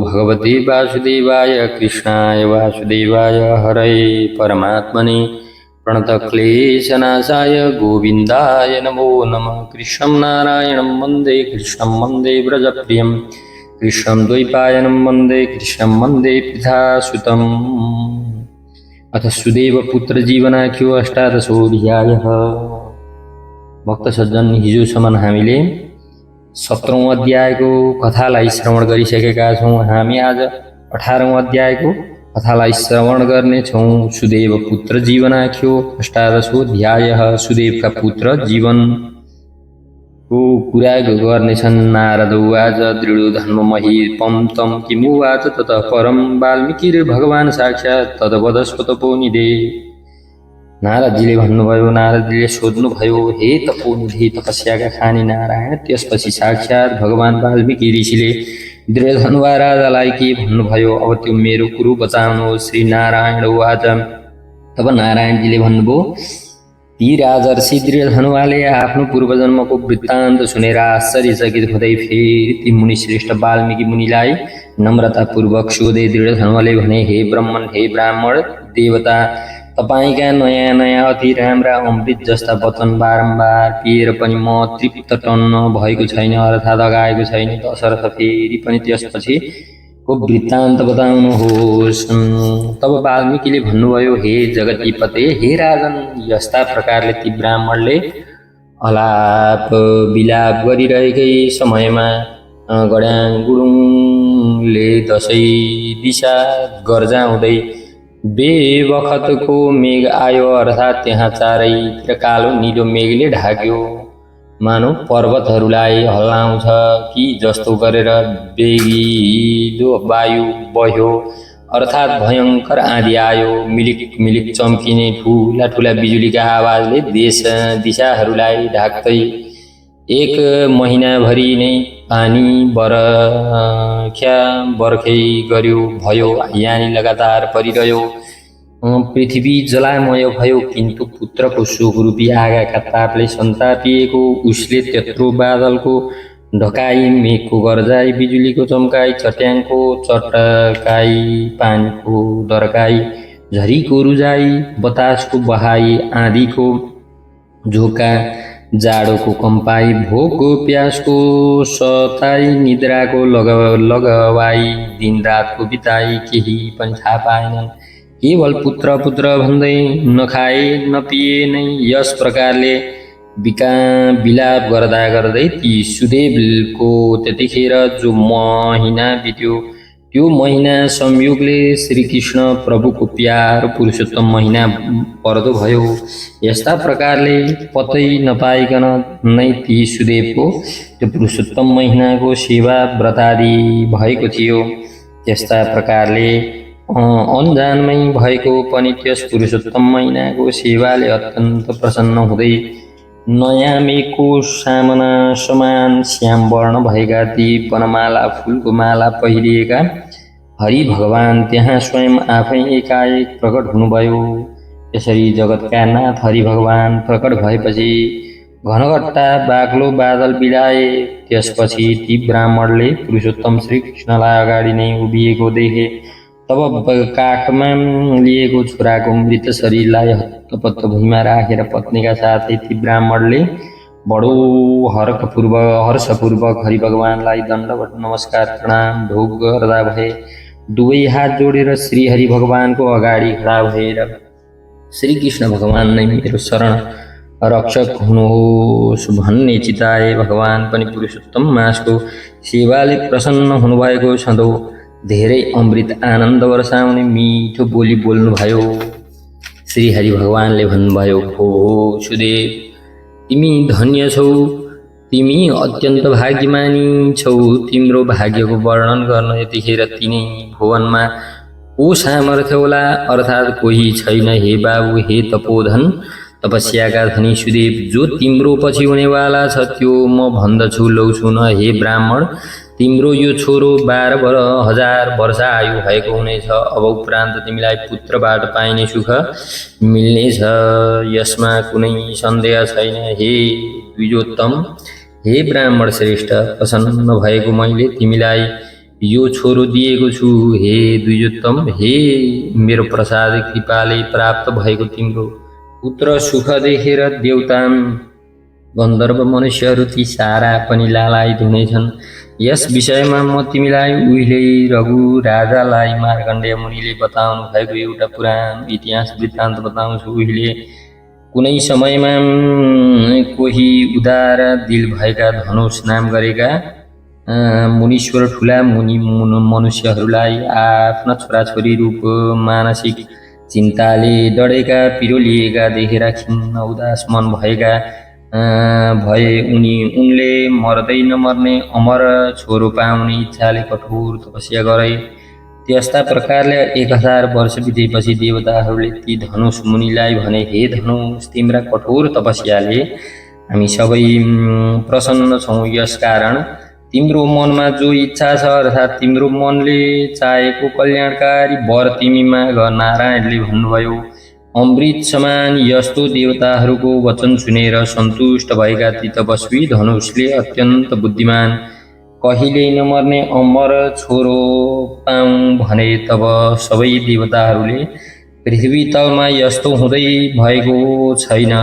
भगवते वासुदेवाय कृष्णाय वासुदेवाय हरये परमात्मने प्रणतक्लेशनाशाय गोविन्दाय नमो नमः। कृष्णं नारायणं वन्दे कृष्णं वन्दे व्रजप्रियं कृष्णं द्वैपायनं वन्दे कृष्णं वन्दे पितासुतम्। अथ सुदेवपुत्रजीवनाख्यो अष्टादशोऽध्यायः। भक्त सज्जन, हिजोसम्म हामीले 17औं अध्यायको कथालाई श्रवण गरिसकेका छौँ। हामी आज 18औं अध्यायको कथालाई श्रवण गर्नेछौँ। सुदेव पुत्र जीवनाख्यो अष्टादशोऽध्यायः। सुदेवका पुत्र जीवनको कुरा गर्नेछन्। नारद उवाच दृढो महीपं तं किमुवाच ततः परं वाल्मीकिर्भगवान् साक्षात् तद्वदस्वतपोनिधे। नारदजीले भन्नुभयो, नारदजीले सोध्नुभयो, हे तपोनिधि तपस्याका खानी नारायण। त्यसपछि साक्षात् भगवान् वाल्मीकि ऋषिले दृढधनुवा राजालाई के भन्नुभयो, अब त्यो मेरो कुरो बचाउनु। श्री नारायण उवाच। तब नारायणजीले भन्नुभयो, ती राजर्षि दृढधनुवाले आफ्नो पूर्वजन्मको वृत्तान्त सुनेर आश्चर्यचकित हुँदै फेरि ती मुनिश्रेष्ठ वाल्मीकि मुनिलाई नम्रतापूर्वक सोधे। दृढधनुवाले भने, हे ब्रह्मन, हे ब्राह्मण देवता, तपाईका नयाँ नयाँ अति राम्रा अमृत जस्ता वचन बारम्बार पिएर पनि म तृप्त टन्न भएको छैन, अर्थात् अगाएको छैन। तसर्थ फेरि पनि त्यसपछिको वृत्तान्त बताउनुहोस्। तब वाल्मीकिले भन्नुभयो, हे जगतीपते, हे राजन, यस्ता प्रकारले ती ब्राह्मणले अलाप विलाप गरिरहेकै समयमा गड्याङ गुडुङले दसैँ दिशा गर्जाउँदै बेबखतको मेघ आयो, अर्थात् त्यहाँ चारैतिर कालो निलो मेघले ढाक्यो। मानव पर्वतहरूलाई हल्लाउँछ कि जस्तो गरेर बेगिलो वायु बह्यो, अर्थात् भयङ्कर आँधी आयो। मिलिक मिलिक चम्किने ठुला ठुला बिजुलीका आवाजले देश दिशाहरूलाई ढाक्दै एक महिनाभरि नै पानी बर्खै गर्यो भयो, यानी लगातार परिरह्यो। पृथ्वी जलामय भयो, किन्तु पुत्रको सुखरूपी आगाका तापले सन्तापिएको उसले त्यत्रो बादलको ढकाई, मेघको गर्जाई, बिजुलीको चम्काई, चट्याङको चटकाई, पानीको दर्काई, झरीको रुजाई, बतासको बहाई, आँधीको झोका, जाडोको कम्पाई, भोकको प्यासको सताई, निद्राको लगवाई, दिनरातको बिताई, केही पनि थाहा पाएनन्। केवल पुत्र पुत्र भन्दै नखाए नपिए नै यस प्रकारले विलाप गर्दा गर्दै ती सुदेवको त्यतिखेर जो महिना बित्यो, त्यो महिना संयोगले श्रीकृष्ण प्रभुको प्यारो पुरुषोत्तम महिना पर्दो भयो। यस्ता प्रकारले पत्तै नपाइकन नै ती सुदेवको त्यो पुरुषोत्तम महिनाको सेवा व्रतादि भएको थियो। त्यस्ता प्रकारले अनजानमै भएको पनि त्यस पुरुषोत्तम महिनाको सेवाले अत्यन्त प्रसन्न हुँदै नयाँ मेघको सामना समान श्याम वर्ण भएका ती वनमाला फुलको माला पहिरिएका हरि भगवान त्यहाँ स्वयं आफै एकाएक प्रकट हुनुभयो। त्यसरी जगतका नाथ हरि भगवान प्रकट भएपछि घनघट्टा बाक्लो बादल बिलाए। त्यसपछि ती ब्राह्मणले पुरुषोत्तम श्रीकृष्णलाई अगाडि नै उभिएको देखे। तब काखमा लिएको छोराको मृत शरीरलाई हत्तपत्त भुइँमा राखेर पत्नीका साथै ती ब्राह्मणले बडो हर्षपूर्वक हरि भगवानलाई दण्डवत नमस्कार प्रणाम ढोग गर्दा भए। दुवै हात जोडेर श्री हरि भगवानको अगाडि खडा भएर श्रीकृष्ण भगवान नै मेरो शरण रक्षक हुनुहोस् भन्ने चिताए। भगवान पनि पुरुषोत्तम मासको सेवाले प्रसन्न हुनुभएको छँदो धेरै अमृत आनन्द वर्षाउने मिठो बोली बोल्नुभयो। श्री हरि भगवानले भन्नुभयो, हो सुदेव, तिमी धन्य छौ, तिमी अत्यन्त भाग्यमानी छौ। तिम्रो भाग्यको वर्णन गर्न यतिखेर तिनै भुवनमा को सामर्थ्य होला, अर्थात् कोही छैन। हे बाबु, हे तपोधन तपस्याका धनी सुदेव, जो तिम्रो पछि हुनेवाला छ त्यो म भन्दछु, लौ सुन। हे ब्राह्मण, तिम्रो यो छोरो 12,000 वर्ष आयु भएको हुनेछ। अब उपरान्त तिमीलाई पुत्रबाट पाइने सुख मिल्नेछ, यसमा कुनै सन्देह छैन। हे द्विजोत्तम, हे ब्राह्मण श्रेष्ठ, प्रसन्न भएको मैले तिमीलाई यो छोरो दिएको छु हे द्विजोत्तम, हे मेरो प्रसाद कृपाले प्राप्त भएको तिम्रो पुत्र सुख देखेर देवता गन्धर्व मनुष्यहरू ती सारा पनि लालायित हुनेछन्। यस विषयमा म तिमीलाई उहिले रघु राजालाई मार्कण्डेय मुनिले बताउनु भएको एउटा पुरानो इतिहास वृत्तान्त बताउँछु। उहिले कुनै समयमा कोही उदार दिल भएका धनुष नाम गरेका मुनीश्वर ठुला मुनि मनुष्यहरूलाई आफ्ना छोराछोरी रूप मानसिक चिन्ताले डढेका पिरोलिएका देखेर खिन्न उदास मन भएका भए उनले मर्दै नमर्ने अमर छोरो पाउने इच्छाले कठोर तपस्या गरे। त्यस्ता प्रकारले 1000 वर्ष बितेपछि देवताहरूले ती धनुष मुनिलाई भने, हे धनुष, तिम्रा कठोर तपस्याले हामी सबै प्रसन्न छौँ। यसकारण तिम्रो मनमा जो इच्छा छ अर्थात् तिम्रो मनले चाहेको कल्याणकारी वर तिमी माग। नारायणले भन्नुभयो, अमृत समान यस्तो देवताहरूको वचन सुनेर सन्तुष्ट भएका ती तपस्वी धनुषले अत्यन्त बुद्धिमान कहिल्यै नमर्ने अमर छोरो पाऊँ भने तब सबै देवताहरूले पृथ्वी तलमा यस्तो हुँदै भएको छैन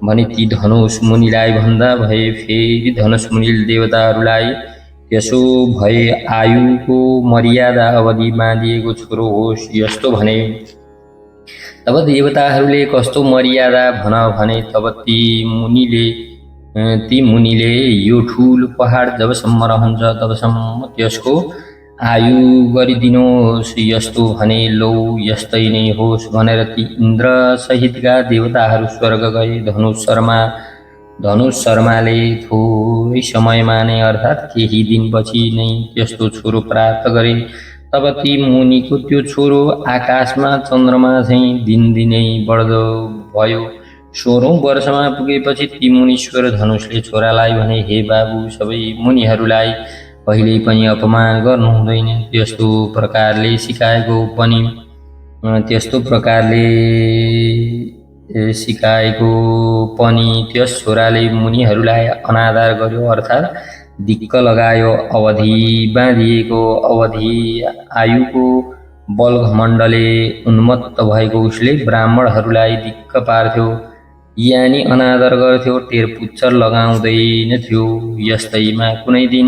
भने ती धनुष मुनिलाई भन्दा भए फेरि धनुष मुनिले देवताहरूलाई त्यसो भए आयुको मर्यादा अवधि बाँधिएको छोरो होस् यस्तो भने। तब देवताहरूले कस्तो मर्यादा भन भने तब ती मुनिले यो ठुलो पहाड जबसम्म रहन्छ तबसम्म त्यसको आयु गरिदिनुहोस् यस्तो भने। लौ यस्तै नै होस् भनेर ती इन्द्र सहितका देवताहरू स्वर्ग गए। धनुष शर्माले थोरै समयमा नै अर्थात् केही दिनपछि नै त्यस्तो छोरो प्राप्त गरे। तब ती मुनिको त्यो छोरो आकाशमा चन्द्रमा चाहिँ दिनदिनै बढ्दो भयो। 16औं वर्षमा पुगेपछि ती मुनीश्वर धनुषले छोरालाई भने, हे बाबु, सबै मुनिहरूलाई कहिल्यै पनि अपमान गर्नु हुँदैन। त्यस्तो प्रकारले सिकाएको पनि त्यस छोराले मुनिहरूलाई अनादर गर्यो अर्थात् दिक्क लगायो। अवधि बाँधिएको अवधि आयुको बल घमण्डले उन्मत्त भएको उसले ब्राह्मणहरूलाई दिक्क पार्थ्यो यानि अनादर गर्थ्यो, टेरपुच्छर लगाउँदैनथ्यो। यस्तैमा कुनै दिन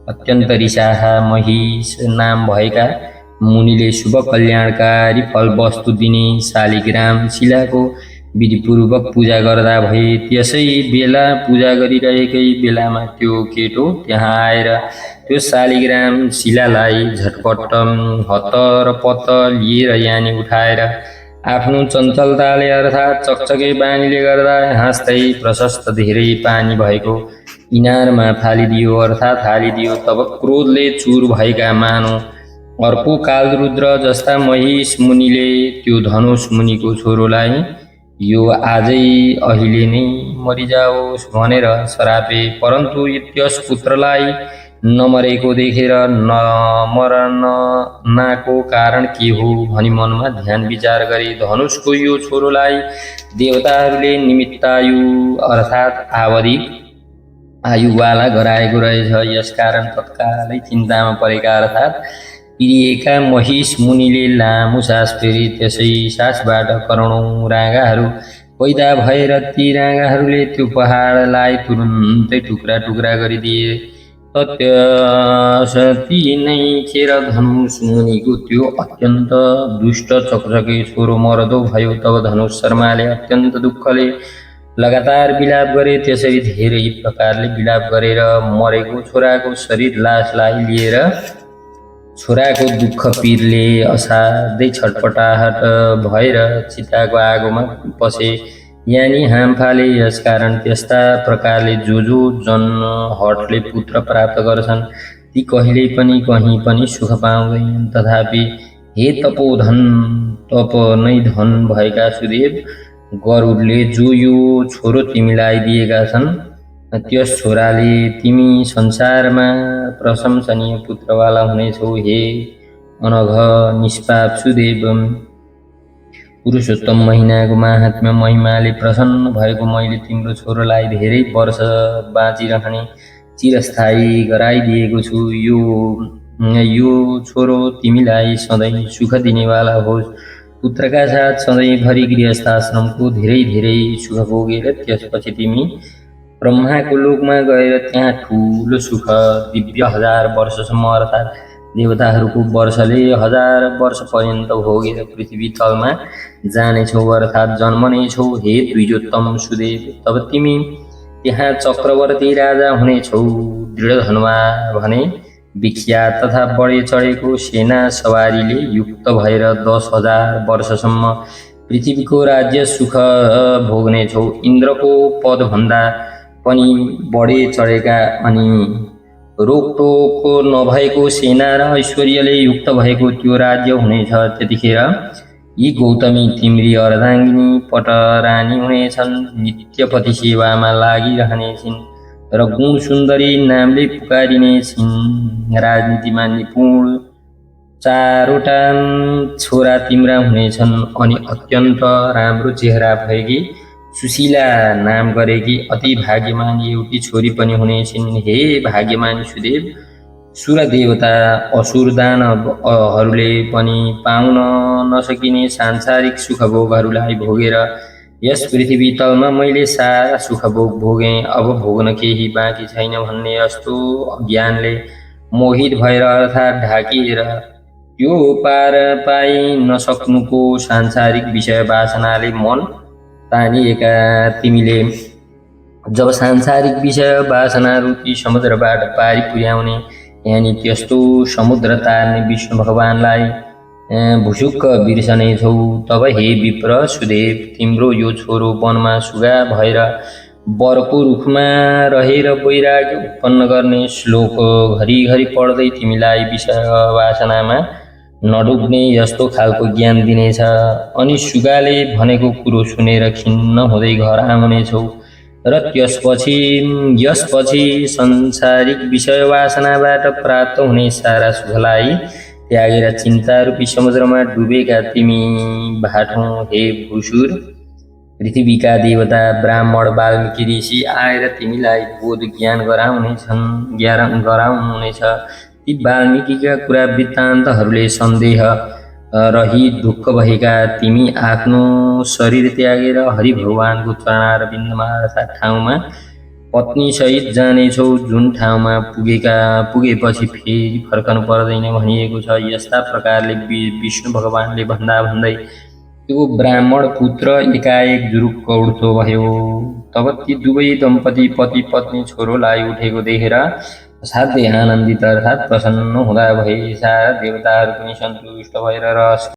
अत्यन्त रिसाहा महिष नाम भएका मुनिले शुभ कल्याणकारी फल वस्तु दिने शालिग्राम शिलाको विधिपूर्वक पूजा गर्दा भए। त्यसै बेला पूजा गरिरहेकै बेलामा त्यो केटो त्यहाँ आएर त्यो शालिग्राम शिलालाई झटपट हतरपत लिएर यानि उठाएर आफ्नो चञ्चलताले अर्थात् चकचके बानीले गर्दा हाँस्दै प्रशस्त धेरै पानी भएको इनारमा फालिदियो अर्थात् हालिदियो। तब क्रोधले चुर भएका मानव अर्को कालरुद्र जस्ता महिष मुनिले त्यो धनुष मुनिको छोरोलाई यो आजै अहिले नै मरिजाओस् भनेर श्रापे। परन्तु त्यस पुत्रलाई नमरेको देखेर नमरनाको कारण के हो भनी मनमा ध्यान विचार गरे। धनुषको यो छोरोलाई देवताहरूले निमित्तायु अर्थात् आवधिक आयुवाला गराएको रहेछ। यसकारण तत्कालै चिन्तामा परेका अर्थात् पिरिएका महिष मुनिले लामो सास फेरि त्यसै सासबाट करोडौँ राँगाहरू पैदा भएर ती राँगाहरूले त्यो पहाडलाई तुरुन्तै टुक्रा टुक्रा गरिदिए। त्यति नै खेर धनुष मुनिको त्यो अत्यन्त दुष्ट चकचके छोरो मर्दो भयो। तब धनुष शर्माले अत्यन्त दुःखले लगातार विलाप गरे। त्यसरी धेरै प्रकारले विलाप गरेर मरेको छोराको शरीर लासलाई लिएर छोराको दुःख पीरले असाध्यै छटपटाहट भएर चिताको आगोमा पसे यानि हाम फाले। यसकारण त्यस्ता प्रकारले जो जन हटले पुत्र प्राप्त गर्छन् ती कहिल्यै पनि कहीँ पनि सुख पाउँदैनन्। तथापि हे तपोधन, तप नै धन भएका सुदेव, गरुडले जो यो छोरो तिमीलाई दिएका छन् त्यस छोराले तिमी संसारमा प्रशंसनीय पुत्रवाला हुनेछौ। हे अनघ निष्पाप सुदेव, पुरुषोत्तम महिनाको महात्म्य महिमाले प्रसन्न भएको मैले तिम्रो छोरोलाई धेरै वर्ष बाँचिरहने चिरस्थायी गराइदिएको छु। यो यो छोरो तिमीलाई सधैँ सुख दिनेवाला होस्। पुत्रका साथ सधैँभरि गृहस्थाश्रमको धेरै धेरै सुख भोगेर त्यसपछि तिमी ब्रह्माको लोकमा गएर त्यहाँ ठुलो सुख दिव्य 1000 वर्षसम्म अर्थात् देवताहरूको वर्षले 1000 वर्षपर्यन्त भोगेर पृथ्वी तलमा जानेछौ अर्थात् जन्मनेछौ हे द्विजोत्तम सुदेव। तब तिमी त्यहाँ चक्रवर्ती राजा हुनेछौ। दृढ धनुवा भने विख्यात तथा बढे चढेको सेना सवारीले युक्त भएर 10,000 वर्षसम्म पृथ्वीको राज्य सुख भोग्नेछौ। इन्द्रको पदभन्दा पनि बढे चढेका अनि रोकटोक नभएको सेना र ऐश्वर्यले युक्त भएको त्यो राज्य हुनेछ। त्यतिखेर यी गौतमी तिम्री अर्धाङ्गिनी पटरानी हुनेछन्। नित्यपति सेवामा लागिरहनेछिन् र गुण सुन्दरी नामले पुकारिनेछिन्। राजनीतिमा निपुण 4वटा छोरा तिम्रा हुनेछन् अनि अत्यन्त राम्रो चेहरा भएकी सुशीला नाम गरेकी अति भाग्यमानी एउटी छोरी पनि हुनेछिन्। हे भाग्यमानी सुदेव, सुर देवता असुर दानवहरूले पनि पाउन नसकिने सांसारिक सुखभोगहरूलाई भोगेर यस पृथ्वी तलमा मैले सारा सुखभोग भोगेँ। अब भोग्न केही बाँकी छैन भन्ने यस्तो ज्ञानले मोहित भएर अर्थात् ढाकिएर त्यो पार पाइ नसक्नुको सांसारिक विषय वासनाले मन तानिएका तिमीले जब सांसारिक विषय वासना रूपी समुद्रबाट पारी पुर्याउने यानि त्यस्तो समुद्र तार्ने विष्णु भगवानलाई भुसुक्क बिर्सनेछौ, तब हे विप्र सुदेव, तिम्रो यो छोरो वनमा सुगा भएर वरको रुखमा रहेर वैराग्य उत्पन्न गर्ने श्लोक घरिघरि पढ्दै तिमीलाई विषय वासनामा नडुब्ने यस्तो खालको ज्ञान दिनेछ। अनि सुगाले भनेको कुरो सुनेर खिन्न हुँदै घर आउनेछौ र यसपछि संसारिक विषय वासनाबाट प्राप्त हुने सारा सुखलाई त्यागेर चिन्ता रूपी समुद्रमा डुबेका तिमी भाटौँ। हे भुसुर, पृथ्वीका देवता ब्राह्मण वाल्मीकि ऋषि आएर तिमीलाई बोध ज्ञान गराउनुहुनेछ। ती वाल्मीकिका कुरा वृत्तान्तहरूले सन्देह रही ढुक्क भएका तिमी आफ्नो शरीर त्यागेर हरि भगवानको चरणारविन्दमा अर्थात् ठाउँमा पत्नीसहित जानेछौ। जुन ठाउँमा पुगेपछि फेरि फर्कनु पर्दैन भनिएको छ। यस्ता प्रकारले विष्णु भगवानले भन्दै त्यो ब्राह्मण पुत्र एकाएक जुरुक्क उठ्दो भयो। तब ती दुवै दम्पति पति पत्नी छोरोलाई उठेको देखेर असाध्यै आनन्दित अर्थात् प्रसन्न हुँदा भए। सारा देवताहरू पनि सन्तुष्ट भएर रस